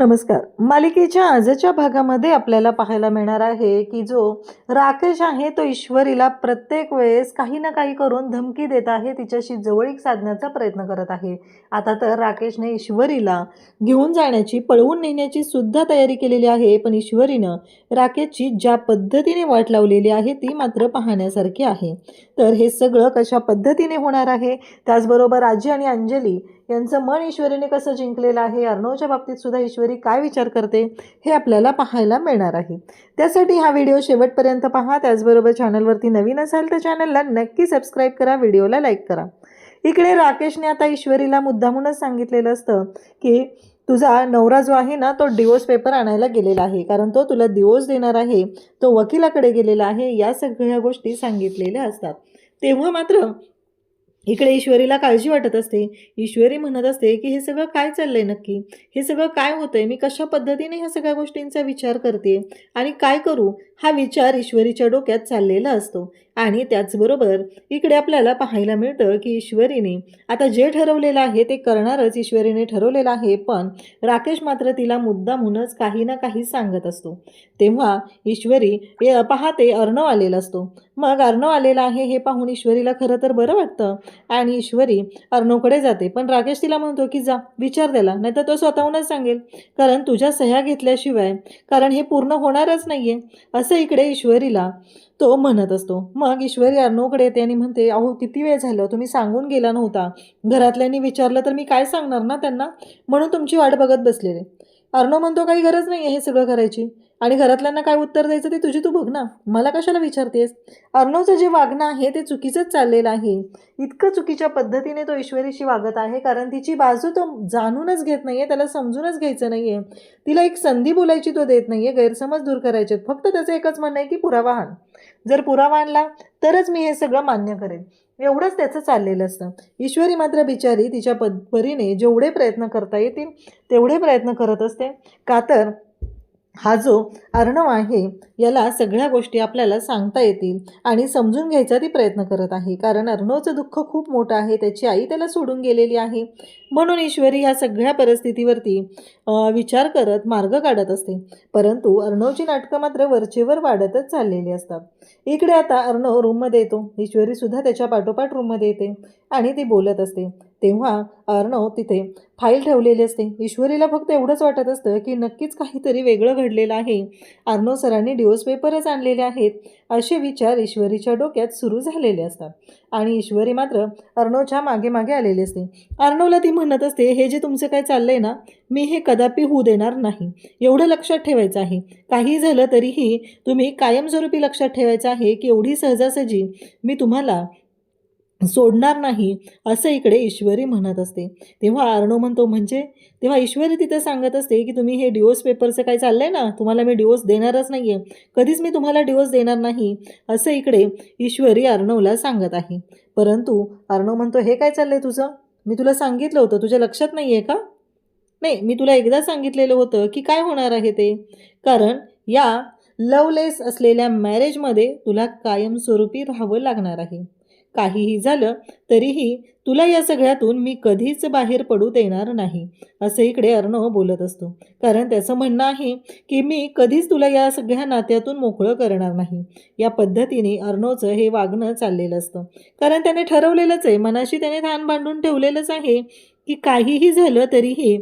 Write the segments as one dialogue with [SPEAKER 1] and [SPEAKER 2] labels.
[SPEAKER 1] नमस्कार. मालिकेच्या आजच्या भागामध्ये आपल्याला पाहायला मिळणार आहे की जो राकेश आहे तो ईश्वरीला प्रत्येक वेळेस काही ना काही करून धमकी देत आहे, तिच्याशी जवळीक साधण्याचा प्रयत्न करत आहे. आता तर राकेशने ईश्वरीला घेऊन जाण्याची, पळवून नेण्याची सुद्धा तयारी केलेली आहे, पण ईश्वरीनं राकेशची ज्या पद्धतीने वाट लावलेली आहे ती मात्र पाहण्यासारखी आहे. तर हे सगळं कशा पद्धतीने होणार आहे, त्याचबरोबर आजी आणि अंजली यांचं मन ईश्वरीने कसं जिंकलेलं आहे, अर्णवच्या बाबतीत सुद्धा ईश्वरी काय विचार करते हे आपल्याला पाहायला मिळणार आहे. त्यासाठी हा व्हिडिओ शेवटपर्यंत पहा. त्याचबरोबर चॅनलवरती नवीन असाल तर चॅनलला नक्की सबस्क्राईब करा, व्हिडिओला लाईक करा. इकडे राकेशने आता ईश्वरीला मुद्दामूनच सांगितलेलं असतं की तुझा नवरा जो आहे ना तो डिवोर्स पेपर आणायला गेलेला आहे, कारण तो तुला डिवोर्स देणार आहे, तो वकिलाकडे गेलेला आहे, या सगळ्या गोष्टी सांगितलेल्या असतात. तेव्हा मात्र इकडे ईश्वरीला काळजी वाटत असते. ईश्वरी म्हणत असते की हे सगळं काय चाललंय नक्की, हे सगळं काय होतंय, मी कशा पद्धतीने ह्या सगळ्या गोष्टींचा विचार करते आणि काय करू, हा विचार ईश्वरीच्या डोक्यात चाललेला असतो. आणि त्याचबरोबर इकडे आपल्याला पाहायला मिळतं की ईश्वरीने आता जे ठरवलेलं आहे ते करणारच ईश्वरीने ठरवलेलं आहे, पण राकेश मात्र तिला मुद्दामूनच काही ना काही सांगत असतो. तेव्हा ईश्वरी पाहते अर्णव आलेला असतो. मग अर्णव आलेला आहे हे पाहून ईश्वरीला खरं तर बरं वाटतं आणि ईश्वरी अर्णवकडे जाते, पण राकेश तिला म्हणतो की जा विचार त्याला, नाहीतर तो स्वतःहूनच सांगेल, कारण तुझ्या सह्या घेतल्याशिवाय कारण हे पूर्ण होणारच नाहीये, असं इकडे ईश्वरीला तो म्हणत असतो. मग ईश्वरी अर्णवकडे येते आणि म्हणते, अहो किती वेळ झालं, तुम्ही सांगून गेला नव्हता, घरातल्यांनी विचारलं तर मी काय सांगणार ना त्यांना, म्हणून तुमची वाट बघत बसलेले. अर्णव म्हणतो काही गरज नाही आहे हे सगळं करायची, आणि घरातल्यांना काय उत्तर द्यायचं ते तुझी तू बघ ना, मला कशाला विचारतेस. अर्णवचं जे वागणं आहे ते चुकीचंच चाललेलं आहे. इतकं चुकीच्या पद्धतीने तो ईश्वरीशी वागत आहे, कारण तिची बाजू तो जाणूनच घेत नाहीये, त्याला समजूनच घ्यायचं नाहीये, तिला एक संधी बोलायची तो देत नाहीये, गैरसमज दूर करायचे. फक्त त्याचं एकच म्हणणं आहे की पुरावा आण, जर पुरावा आणला तरच मी हे सगळं मान्य करेन, एवढंच त्याचं चाललेलं असतं. ईश्वरी मात्र बिचारी तिच्या परीने जेवढे प्रयत्न करता येतील तेवढे प्रयत्न करत असते. का तर हा जो अर्णव आहे याला सगळ्या गोष्टी आपल्याला सांगता येतील आणि समजून घ्यायचा ती प्रयत्न करत आहे, कारण अर्णवचं दुःख खूप मोठं आहे, त्याची आई त्याला सोडून गेलेली आहे. म्हणून ईश्वरी ह्या सगळ्या परिस्थितीवरती विचार करत मार्ग काढत असते. परंतु अर्णवची नाटकं मात्र वरचेवर वाढतच चाललेली असतात. इकडे आता अर्णव रूममध्ये येतो, ईश्वरी सुद्धा त्याच्या पाठोपाठ रूममध्ये येते आणि ती बोलत असते. तेव्हा अर्णव तिथे फाईल ठेवलेली असते. ईश्वरीला फक्त एवढंच वाटत असतं की नक्कीच काहीतरी वेगळं घडलेलं आहे, अर्णव सरांनी डिवोर्स पेपरच आणलेले आहेत, असे विचार ईश्वरीच्या डोक्यात सुरू झालेले असतात. आणि ईश्वरी मात्र अर्णवच्या मागे मागे आलेली असते. अर्णवला ती म्हणत असते, हे जे तुमचं काय चाललंय ना, मी हे कदापि होऊ देणार नाही, एवढं लक्षात ठेवायचं आहे. काही झालं तरीही तुम्ही कायमस्वरूपी लक्षात ठेवायचं आहे की एवढी सहजासहजी मी तुम्हाला सोडणार नाही, असं इकडे ईश्वरी म्हणत असते. तेव्हा अर्णव म्हणतो म्हणजे, तेव्हा ईश्वरी तिथं सांगत असते की तुम्ही हे डिवोर्स पेपरचं काय चाललंय ना, तुम्हाला मी डिवोर्स देणारच नाही आहे, कधीच मी तुम्हाला डिवोर्स देणार नाही, असं इकडे ईश्वरी अर्णवला सांगत आहे. परंतु अर्णव म्हणतो, हे काय चाललंय तुझं, मी तुला सांगितलं होतं, तुझ्या लक्षात नाही आहे का. नाही, मी तुला एकदा सांगितलेलं होतं की काय होणार आहे ते, कारण या लवलेस असलेल्या मॅरेजमध्ये तुला कायमस्वरूपी राहावं लागणार आहे. काहीही झालं तरीही तुला या सगळ्यातून मी कधीच बाहेर पडू देणार नाही, असं इकडे अर्णव बोलत असतो. कारण त्याचं म्हणणं आहे की मी कधीच तुला या सगळ्या नात्यातून मोकळं करणार नाही. या पद्धतीने अर्णवचं हे वागणं चाललेलं असतं, कारण त्याने ठरवलेलंच आहे, मनाशी त्याने ठाण बांधून ठेवलेलंच आहे की काहीही झालं तरीही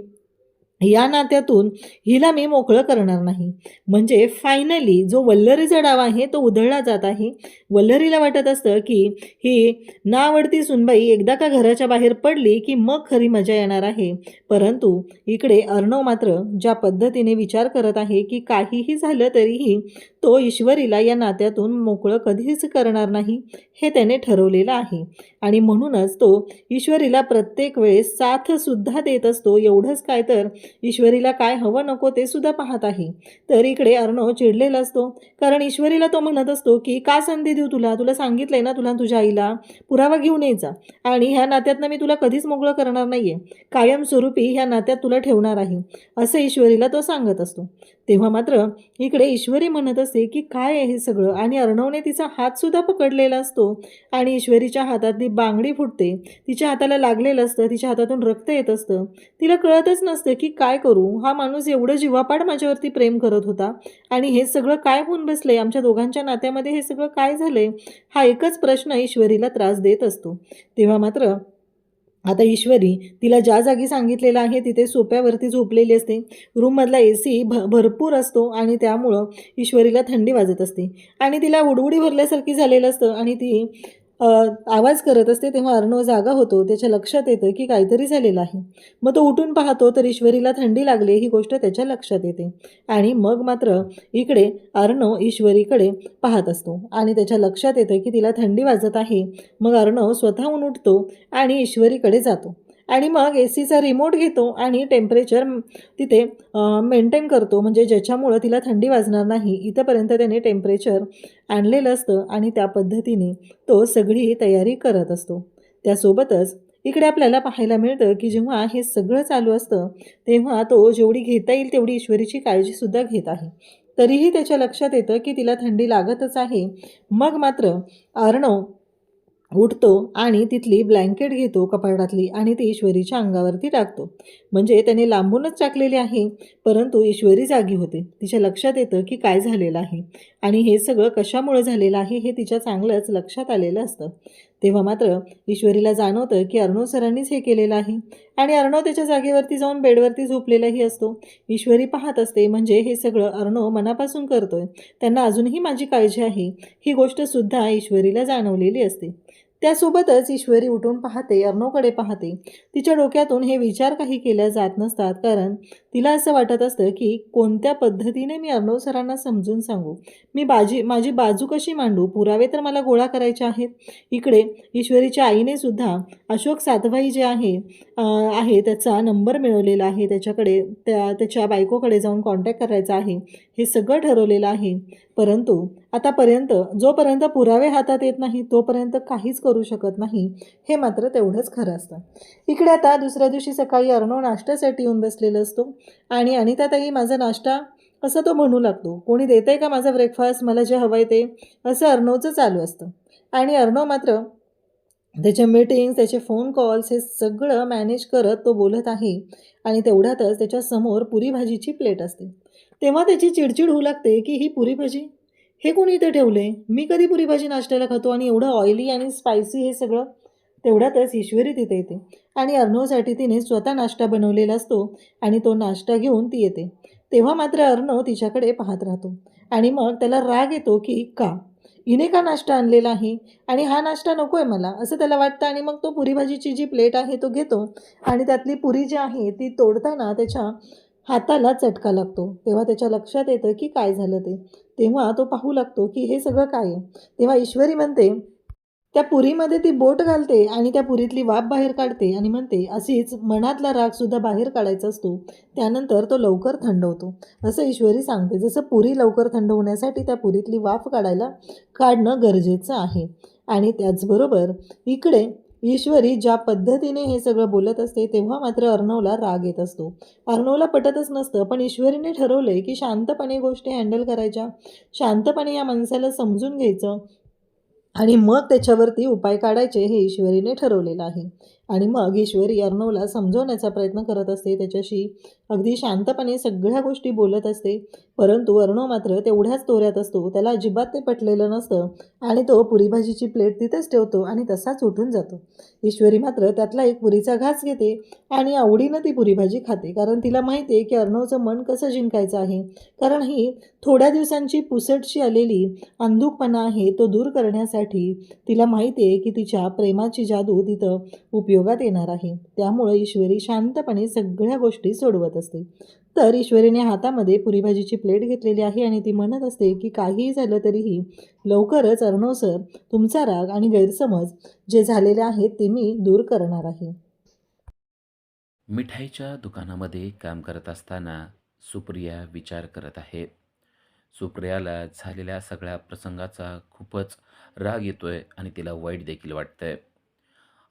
[SPEAKER 1] या नात्यातून हिला मी मोकळं करणार नाही. म्हणजे फायनली जो वल्लरीचा डाव आहे तो उधळला जात आहे. वल्लरीला वाटत असतं की ही ना आवडती सुनबाई एकदा का घराच्या बाहेर पडली की मग खरी मजा येणार आहे. परंतु इकडे अर्णव मात्र ज्या पद्धतीने विचार करत आहे की काहीही झालं तरीही तो ईश्वरीला या नात्यातून मोकळं कधीच करणार नाही, हे त्याने ठरवलेलं आहे. आणि म्हणूनच तो ईश्वरीला प्रत्येक वेळेस साथसुद्धा देत असतो. एवढंच काय तर ईश्वरीला काय हवं नको ते सुद्धा पाहत आहे. तर इकडे अर्णव चिडलेला असतो, कारण ईश्वरीला तो म्हणत असतो की का संधी देऊ तुला, तुला सांगितलंय ना तुला तुझ्या आईला पुरावा घेऊन यायचा, आणि ह्या नात्यातनं मी तुला कधीच मोकळं करणार नाहीये, कायमस्वरूपी ह्या नात्यात तुला ठेवणार आहे, असं ईश्वरीला तो सांगत असतो. तेव्हा मात्र इकडे ईश्वरी म्हणत असते की काय आहे हे सगळं, आणि अर्णवने तिचा हात सुद्धा पकडलेला असतो आणि ईश्वरीच्या हातातली बांगडी फुटते, तिच्या हाताला लागलेलं असतं, तिच्या हातातून रक्त येत असतं. तिला कळतच नसतं की काय करू? हा माणूस एवढं जीवापाड माझ्यावरती प्रेम करत होता आणि हे सगळं काय होऊन बसलंय? आमच्या दोघांच्या नात्यामध्ये हे सगळं काय झालंय? हा एकच प्रश्न ईश्वरीला त्रास देत असतो. तेव्हा मात्र आता ईश्वरी तिला ज्या जागी सांगितलेलं आहे तिथे सोफ्यावरती झोपलेली असते. रूममधला एसी भरपूर असतो आणि त्यामुळं ईश्वरीला थंडी वाजत असते आणि तिला उडउडी भरल्यासारखी झालेलं असतं आणि ती अ, आवाज करत असते. तेव्हा अर्णव जागा होतो. त्याच्या लक्षात येतं की काहीतरी झालेलं आहे. मग तो उठून पाहतो तर ईश्वरीला थंडी लागली ही गोष्ट त्याच्या लक्षात येते आणि मग मात्र इकडे अर्णव ईश्वरीकडे पाहत असतो आणि त्याच्या लक्षात येतं की तिला थंडी वाजत आहे. मग अर्णव स्वतःहून उठतो आणि ईश्वरीकडे जातो आणि मग एसीचा रिमोट घेतो आणि टेम्परेचर तिथे मेंटेन करतो, म्हणजे ज्याच्यामुळं तिला थंडी वाजणार नाही इथंपर्यंत त्याने टेम्परेचर आणलेलं असतं आणि त्या पद्धतीने तो सगळी तयारी करत असतो. त्यासोबतच इकडे आपल्याला पाहायला मिळतं की जेव्हा हे सगळं चालू असतं तेव्हा तो जेवढी घेता येईल तेवढी ईश्वरीची काळजीसुद्धा घेत आहे. तरीही त्याच्या लक्षात येतं की तिला थंडी लागतच आहे. मग मात्र अर्णव उठतो आणि तिथली ब्लँकेट घेतो कपाटातली आणि ती ईश्वरीच्या अंगावरती टाकतो. म्हणजे त्याने लांबूनच टाकलेली आहे, परंतु ईश्वरी जागी होते. तिच्या लक्षात येतं की काय झालेलं आहे आणि हे सगळं कशामुळे झालेलं आहे हे तिच्या चांगलंच लक्षात आलेलं असतं. तेव्हा मात्र ईश्वरीला जाणवतं की अर्णव सरांनीच हे केलेलं आहे आणि अर्णव त्याच्या जागेवरती जाऊन बेडवरती झोपलेलाही असतो. ईश्वरी पाहत असते, म्हणजे हे सगळं अर्णव मनापासून करतोय. त्यांना अजूनही माझी काळजी आहे ही गोष्टसुद्धा ईश्वरीला जाणवलेली असते. त्यासोबतच ईश्वरी उठून पाहते, अर्णवकडे पाहते. तिच्या डोक्यातून हे विचार काही केल्या जात नसतात, कारण तिला असं वाटत असतं की कोणत्या पद्धतीने मी अर्णव सरांना समजून सांगू, मी माझी बाजू कशी मांडू, पुरावे तर मला गोळा करायचे आहेत. इकडे ईश्वरीच्या आईने सुद्धा अशोक सातभाई जे आहे त्याचा नंबर मिळवलेला आहे, त्याच्याकडे त्याच्या बायकोकडे जाऊन कॉन्टॅक्ट करायचा आहे, हे सगळं ठरवलेलं आहे. परंतु आतापर्यंत जोपर्यंत पुरावे हातात येत नाही तोपर्यंत काहीच करू शकत नाही, हे मात्र तेवढंच खरं असतं. इकडे आता दुसऱ्या दिवशी सकाळी अर्णव नाश्त्यासाठी येऊन बसलेला असतो आणि अनिताताई माझा नाश्ता असं तो म्हणू लागतो. कोणी देतंय का माझा ब्रेकफास्ट, मला जे हवं आहे ते, असं अर्णवचं चालू असतं. आणि अर्णव मात्र त्याच्या मीटिंग्स, त्याचे फोन कॉल्स हे सगळं मॅनेज करत तो बोलत आहे आणि तेवढ्यातच त्याच्यासमोर पुरी भाजीची प्लेट असते. तेव्हा त्याची चिडचिड होऊ लागते की ही पुरी भाजी हे कोणी इथे ठेवले, मी कधी पुरी भाजी नाश्त्याला खातो आणि एवढं ऑइली आणि स्पायसी हे सगळं. तेवढ्यातच ईश्वरी तिथे येते आणि अर्णवसाठी तिने स्वतः नाश्ता बनवलेला असतो आणि तो नाश्ता घेऊन ती येते. तेव्हा मात्र अर्णव तिच्याकडे पाहत राहतो आणि मग त्याला राग येतो की का हिने का नाश्ता आणलेला आहे आणि हा नाश्ता नको आहे मला, असं त्याला वाटतं. आणि मग तो पुरी भाजीची जी प्लेट आहे तो घेतो आणि त्यातली पुरी जी आहे ती तोडताना त्याच्या हाताला चटका लागतो. तेव्हा त्याच्या लक्षात येतं की काय झालं ते. तेव्हा तो पाहू लागतो की हे सगळं काय आहे. तेव्हा ईश्वरी म्हणते, त्या पुरीमध्ये ती बोट घालते आणि त्या पुरीतली वाफ बाहेर काढते आणि म्हणते अशीच मनातला रागसुद्धा बाहेर काढायचा असतो, त्यानंतर तो लवकर थंड होतो, असं ईश्वरी सांगते. जसं पुरी लवकर थंड होण्यासाठी त्या पुरीतली वाफ काढणं गरजेचं आहे. आणि त्याचबरोबर इकडे ईश्वरी ज्या पद्धतीने हे सगळं बोलत असते तेव्हा मात्र अर्णवला राग येत असतो. अर्णवला पटतच नसतं, पण ईश्वरीने ठरवलंय की शांतपणे गोष्टी हँडल करायच्या, शांतपणे या माणसाला समजून घ्यायचं आणि मग त्याच्यावरती उपाय काढायचे, हे ईश्वरीने ठरवलेलं आहे. आणि मग ईश्वरी अर्णवला समजवण्याचा प्रयत्न करत असते, त्याच्याशी अगदी शांतपणे सगळ्या गोष्टी बोलत असते. परंतु अर्णव मात्र तेवढ्याच तोऱ्यात असतो, त्याला अजिबात ते पटलेलं नसतं आणि तो पुरी भाजीची प्लेट तिथेच ठेवतो आणि तसाच उठून जातो. ईश्वरी मात्र त्यातला एक पुरीचा घास घेते आणि आवडीनं ती पुरी भाजी खाते, कारण तिला माहिती आहे की अर्णवचं मन कसं जिंकायचं आहे. कारण ही थोड्या दिवसांची पुसटशी आलेली अंधुकपणा आहे तो दूर करण्यासाठी तिला माहिती आहे की तिच्या प्रेमाची जादू तिथं उपयोगात येणार आहे. त्यामुळे ईश्वरी शांतपणे सगळ्या गोष्टी सोडवत असते. तर ईश्वरीने हातामध्ये पुरी भाजीची प्लेट घेतलेली आहे आणि ती म्हणत असते की काहीही झालं तरीही लवकरच अर्णव सर, तुमचा राग आणि गैरसमज जे झालेले आहेत ते मी दूर करणार आहे.
[SPEAKER 2] मिठाईच्या दुकानामध्ये काम करत असताना सुप्रिया विचार करत आहे. सुप्रियाला झालेल्या सगळ्या प्रसंगाचा खूपच राग येतोय आणि तिला वाईट देखील वाटतंय.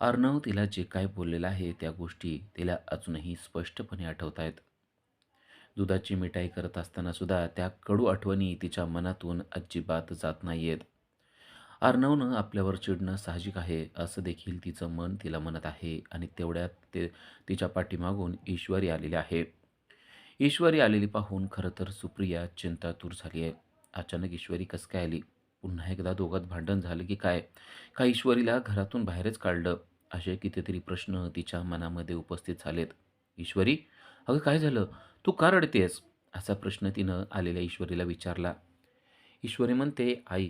[SPEAKER 2] अर्णव तिला जे काय बोललेलं आहे त्या गोष्टी तिला अजूनही स्पष्टपणे आठवत आहेत. दुधाची मिठाई करत असताना सुद्धा त्या कडू आठवणी तिच्या मनातून अजिबात जात नाही आहेत. अर्णवनं आपल्यावर चिडणं साहजिक आहे असं देखील तिचं मन तिला म्हणत आहे आणि तेवढ्यात तिच्या पाठीमागून ईश्वरी आलेली आहे. ईश्वरी आलेली पाहून खरं तर सुप्रिया चिंतातूर झाली आहे. अचानक ईश्वरी कसं काय आली? पुन्हा एकदा दोघात भांडण झालं की काय? का ईश्वरीला घरातून बाहेरच काढलं? असे कितीतरी प्रश्न तिच्या मनामध्ये उपस्थित झालेत. ईश्वरी, अगं काय झालं? तू का रडतेस? असा प्रश्न तिनं आलेल्या ईश्वरीला विचारला. ईश्वरी म्हणते, आई,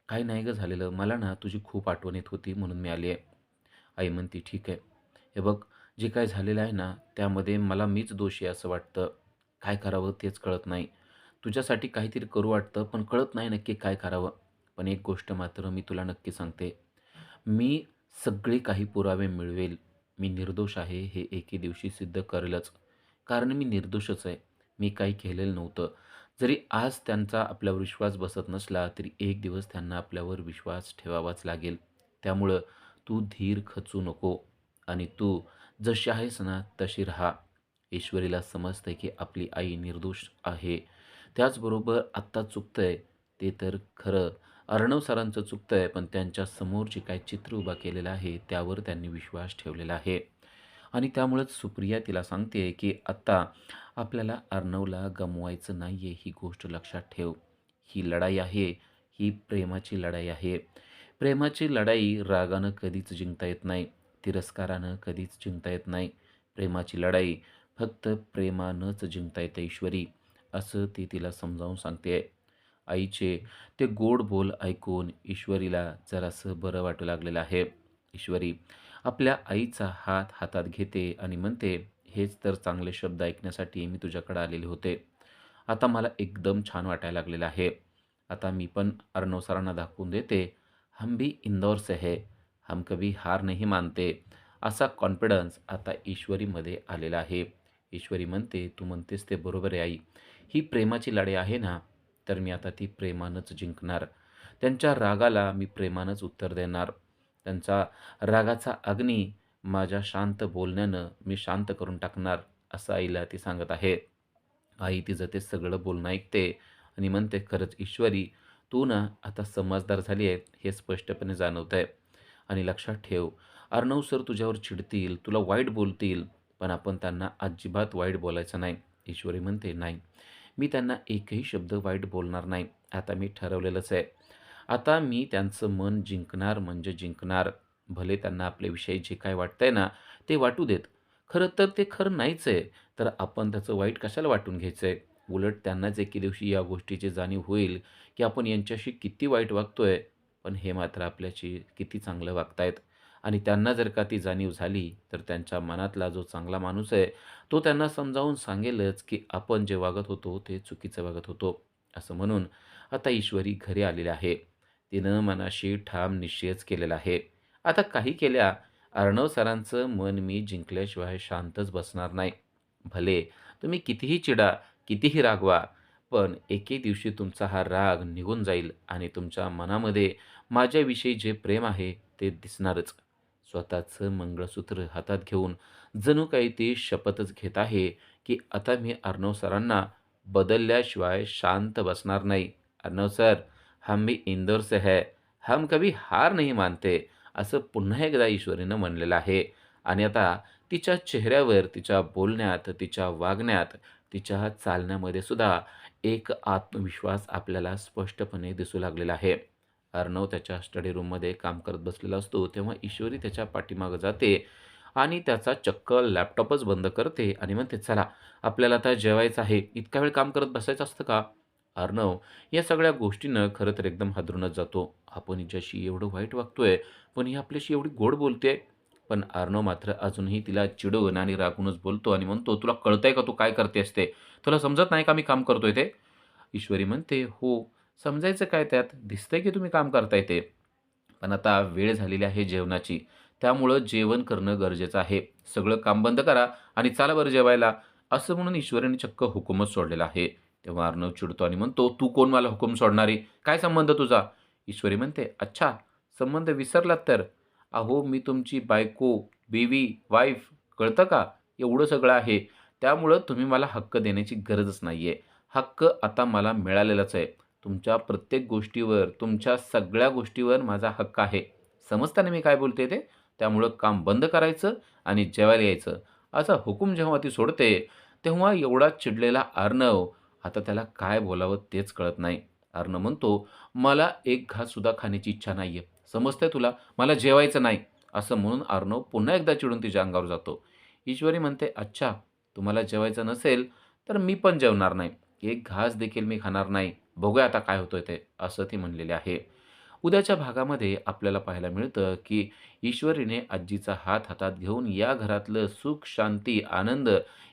[SPEAKER 2] काही नाही गं झालेलं. मला ना तुझी खूप आठवण येत होती म्हणून मी आली आहे. आई म्हणते, ठीक आहे. हे बघ, जे काय झालेलं आहे ना, त्यामध्ये मला मीच दोषी आहे असं वाटतं. काय करावं तेच कळत नाही. तुझ्यासाठी काहीतरी करू वाटतं, पण कळत नाही नक्की काय करावं. पण एक गोष्ट मात्र मी तुला नक्की सांगते. मी सगळे काही पुरावे मिळवेल. मी निर्दोष आहे हे एके दिवशी सिद्ध करेलच. कारण मी निर्दोषच आहे. मी काही केलेलं नव्हतं. जरी आज त्यांचा आपल्यावर विश्वास बसत नसला, तरी एक दिवस त्यांना आपल्यावर विश्वास ठेवावाच लागेल. त्यामुळं तू धीर खचू नको आणि तू जशी आहेस ना, तशी राहा. ईश्वरीला समजतंय की आपली आई निर्दोष आहे. त्याचबरोबर आत्ता चुकतंय ते तर खरं. अर्णव सरांचं चुकतंय, पण त्यांच्यासमोर जे काही चित्र उभा केलेलं आहे, त्यावर त्यांनी विश्वास ठेवलेला आहे. आणि त्यामुळेच सुप्रिया तिला सांगते की आत्ता आपल्याला अर्णवला गमवायचं नाही आहे, ही गोष्ट लक्षात ठेव. ही लढाई आहे, ही प्रेमाची लढाई आहे. प्रेमाची लढाई रागानं कधीच जिंकता येत नाही. तिरस्कारानं कधीच जिंकता येत नाही. प्रेमाची लढाई फक्त प्रेमानंच जिंकता येते ईश्वरी, असं ती तिला समजावून सांगते. आईचे ते गोड बोल ऐकून ईश्वरीला जरासं बरं वाटू लागलेलं आहे. ईश्वरी आपल्या आईचा हात हातात घेते आणि म्हणते, हेच तर चांगले शब्द ऐकण्यासाठी मी तुझ्याकडे आलेले होते. आता मला एकदम छान वाटायला लागलेलं आहे. आता मी पण अर्णव सरांना दाखवून देते, हम भी इंदौर से है, हम कभी हार नहीं मानते. असा कॉन्फिडन्स आता ईश्वरीमध्ये आलेला आहे. ईश्वरी म्हणते, तू म्हणतेस ते बरोबर आहे आई. ही प्रेमाची लढाई आहे ना, तर मी आता ती प्रेमानंच जिंकणार. त्यांच्या रागाला मी प्रेमानंच उत्तर देणार. त्यांचा रागाचा अग्नी माझ्या शांत बोलण्यानं मी शांत करून टाकणार, असं आईला ती सांगत आहे. आई तिचं ते सगळं बोलणं ऐकते आणि म्हणते, खरंच ईश्वरी, तू ना आता समजदार झाली आहे हे स्पष्टपणे जाणवतंय. आणि लक्षात ठेव, अर्णव सर तुझ्यावर चिडतील, तुला वाईट बोलतील, पण आपण त्यांना अजिबात वाईट बोलायचं नाही. ईश्वरी म्हणते, नाही, मी त्यांना एकही शब्द वाईट बोलणार नाही. आता मी ठरवलेलंच आहे. आता मी त्यांचं मन जिंकणार म्हणजे जिंकणार. भले त्यांना आपल्याविषयी जे काय वाटतंय ना, ते वाटू देत. खरं तर ते खरं नाहीच आहे. तर आपण त्याचं वाईट कशाला वाटून घ्यायचंय? उलट त्यांनाच एके दिवशी या गोष्टीची जाणीव होईल, की आपण यांच्याशी किती वाईट वागतोय, पण हे मात्र आपल्याशी किती चांगलं वागतायत. आणि त्यांना जर का ती जाणीव झाली, तर त्यांच्या मनातला जो चांगला माणूस आहे, तो त्यांना समजावून सांगेलच, की आपण जे वागत होतो, ते चुकीचं वागत होतो. असं म्हणून आता ईश्वरी घरी आलेली आहे. तिनं मनाशी ठाम निश्चयच केलेला आहे. आता काही केल्या, अर्णव सरांचं मन मी जिंकल्याशिवाय शांतच बसणार नाही. भले तुम्ही कितीही चिडा, कितीही रागवा, पण एके दिवशी तुमचा हा राग निघून जाईल आणि तुमच्या मनामध्ये माझ्याविषयी जे प्रेम आहे ते दिसणारच. स्वतःचं मंगळसूत्र हातात घेऊन जणू काही ती शपथच घेत आहे, की आता मी अर्णव सरांना बदलल्याशिवाय शांत बसणार नाही. अर्णव सर, हम भी इंदौर से है, हम कभी हार नहीं मानते, असं पुन्हा एकदा ईश्वरीनं म्हणलेलं आहे. आणि आता तिच्या चेहऱ्यावर, तिच्या बोलण्यात, तिच्या वागण्यात, तिच्या चालण्यामध्ये सुद्धा एक आत्मविश्वास आपल्याला स्पष्टपणे दिसू लागलेला आहे. अर्णव त्याच्या स्टडी रूममध्ये काम करत बसलेला असतो, तेव्हा ईश्वरी त्याच्या पाठीमागे जाते आणि त्याचा चक्क लॅपटॉपच बंद करते आणि म्हणते, चला आपल्याला आता जेवायचं आहे. इतका वेळ काम करत बसायचं असतं का? अर्णव या सगळ्या गोष्टीनं खरं तर एकदम हादरूनच जातो. आपण हिच्याशी एवढं वाईट वागतोय, पण ही आपल्याशी एवढी गोड बोलते. पण अर्णव मात्र अजूनही तिला चिडवून आणि रागूनच बोलतो आणि म्हणतो, तुला कळतंय का तू काय करतेस ते? तुला समजत नाही का मी काम करतोय ते? ईश्वरी म्हणते, हो, समजायचं काय त्यात? दिसतंय की तुम्ही काम करताय ते. पण आता वेळ झालेली आहे जेवणाची. त्यामुळं जेवण करणं गरजेचं आहे. सगळं काम बंद करा आणि चला बरं जेवायला, असं म्हणून ईश्वरीने चक्क हुकूमच सोडलेला आहे. तेव्हा अर्णव चिडतो आणि म्हणतो, तू कोण मला हुकूम सोडणारी? काय संबंध तुझा? ईश्वरी म्हणते, अच्छा, संबंध विसरलात तर? अहो, मी तुमची बायको, बीवी, वाईफ, कळतं का? एवढं सगळं आहे. त्यामुळं तुम्ही मला हक्क देण्याची गरजच नाहीये. हक्क आता मला मिळालेलाच आहे. तुमच्या प्रत्येक गोष्टीवर, तुमच्या सगळ्या गोष्टीवर माझा हक्क आहे. समजतं ना मी काय बोलते ते? त्यामुळं काम बंद करायचं आणि जेवायला यायचं. असा हुकूम जेव्हा ती सोडते, तेव्हा एवढा चिडलेला अर्णव आता त्याला काय बोलावं तेच कळत नाही. अर्णव म्हणतो, "मला एक घाससुद्धा खाण्याची इच्छा नाहीये. समजतंय तुला? मला जेवायचं नाही." असं म्हणून अर्णव पुन्हा एकदा चिडून तिच्या अंगावर जातो. ईश्वरी म्हणते, "अच्छा, तुम्हाला जेवायचं नसेल तर मी पण जेवणार नाही. एक घास देखील मी खाणार नाही. बघूया आता काय होतंय ते." असं ती म्हणलेली आहे. उद्याच्या भागामध्ये आपल्याला पाहायला मिळतं, की ईश्वरीने आजीचा हात हातात घेऊन या घरातलं सुख, शांती, आनंद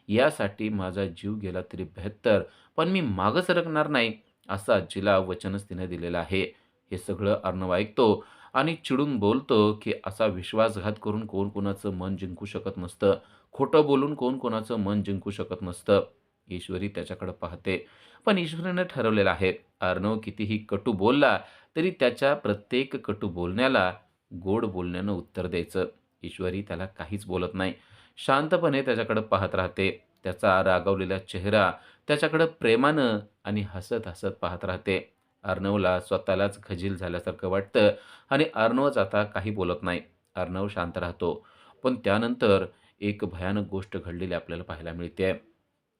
[SPEAKER 2] यासाठी माझा जीव गेला तरी बेहत्तर, पण मी मागं सरकणार नाही, असं आजीला वचनच तिने दिलेलं आहे. हे सगळं अर्णव ऐकतो आणि चिडून बोलतो, की असा विश्वासघात करून कोण कोणाचं मन जिंकू शकत नसतं. खोटं बोलून कोण कोणाचं मन जिंकू शकत नसतं. ईश्वरी त्याच्याकडे पाहते. पण ईश्वरीने ठरवलेलं आहे, अर्णव कितीही कटू बोलला, तरी त्याच्या प्रत्येक कटू बोलण्याला गोड बोलण्यानं उत्तर द्यायचं. ईश्वरी त्याला काहीच बोलत नाही. शांतपणे त्याच्याकडे पाहत राहते. त्याचा रागावलेला चेहरा त्याच्याकडे प्रेमानं आणि हसत-हसत पाहत राहते. अर्णवला स्वतःलाच खजील झाल्यासारखं वाटतं आणि अर्णवच आता काही बोलत नाही. अर्णव शांत राहतो. पण त्यानंतर एक भयानक गोष्ट घडलेली आपल्याला पाहायला मिळते.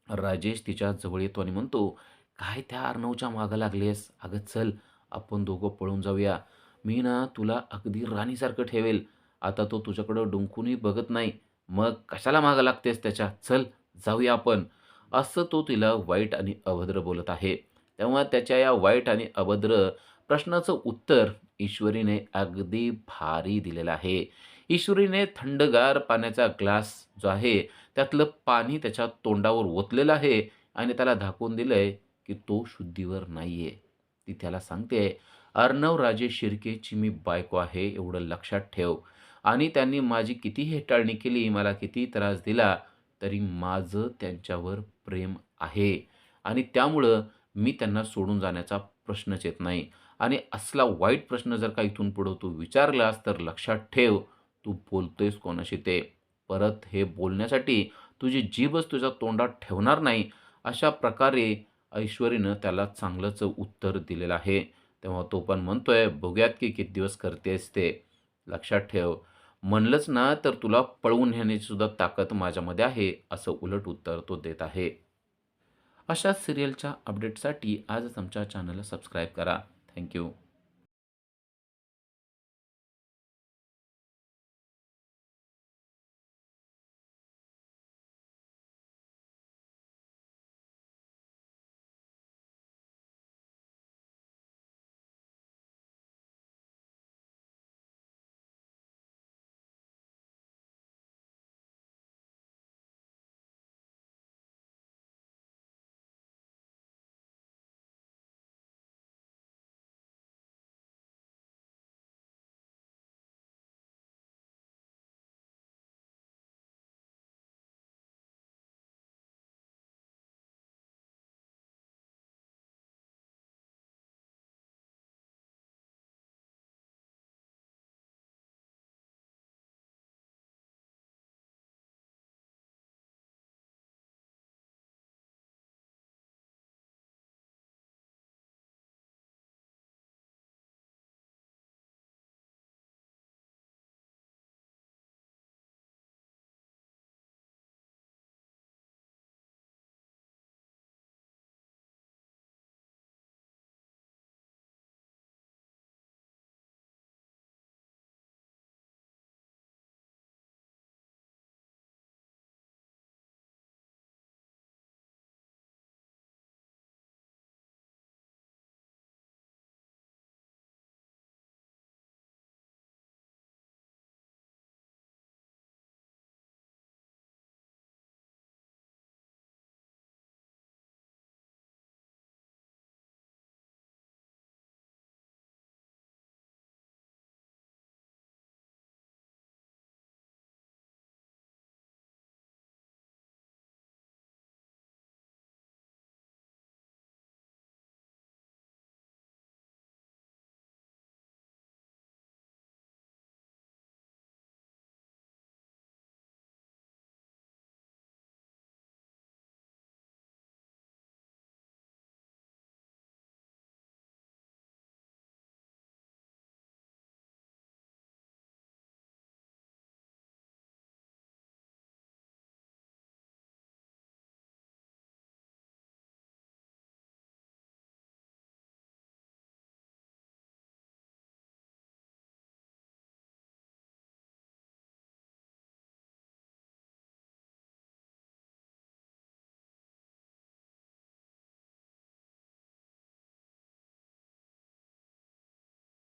[SPEAKER 2] राजेश तिच्या जवळ येतो आणि म्हणतो, "काय त्या अर्णवच्या मागं लागलीयस? अगं चल, आपण दोघं पळून जाऊया. मी ना तुला अगदी राणीसारखं ठेवेल. आता तो तुझ्याकडं डुंकूनही बघत नाही. मग कशाला मागं लागतेस त्याच्या? चल, जाऊया आपण." असं तो तिला वाईट आणि अभद्र बोलत आहे. तेव्हा त्याच्या या वाईट आणि अभद्र प्रश्नाचं उत्तर ईश्वरीने अगदी भारी दिलेलं आहे. ईश्वरीने थंडगार पाण्याचा ग्लास जो आहे, त्यातलं पाणी त्याच्या तोंडावर ओतलेलं आहे आणि त्याला दाखवून दिलंय, की तो शुद्धीवर नाहीये. ती त्याला सांगते, "अर्णव राजे शिर्केची मी बायको आहे, एवढं लक्षात ठेव. आणि त्यांनी माझी कितीही हेटाळणी केली, मला कितीही त्रास दिला, तरी माझं त्यांच्यावर प्रेम आहे आणि त्यामुळं मी त्यांना सोडून जाण्याचा प्रश्नच येत नाही. आणि असला वाईट प्रश्न जर का इथून पुढं तू विचारलास, तर लक्षात ठेव, तू बोलतोयस कोणाशी ते. परत हे बोलण्यासाठी तुझी जीभच तुझ्या तोंडात ठेवणार नाही." अशा प्रकारे ऐश्वरीनं त्याला चांगलंच उत्तर दिलेलं आहे. तेव्हा तो पण म्हणतोय, "बघूयात की किती दिवस करतेस ते. लक्षात ठेव, म्हणलंच ना तर तुला पळवून नेण्याची सुद्धा ताकद माझ्यामध्ये आहे." असं उलट उत्तर तो देत आहे. अशाच सीरियलच्या अपडेटसाठी आजच आमच्या चॅनलला सबस्क्राईब करा. थँक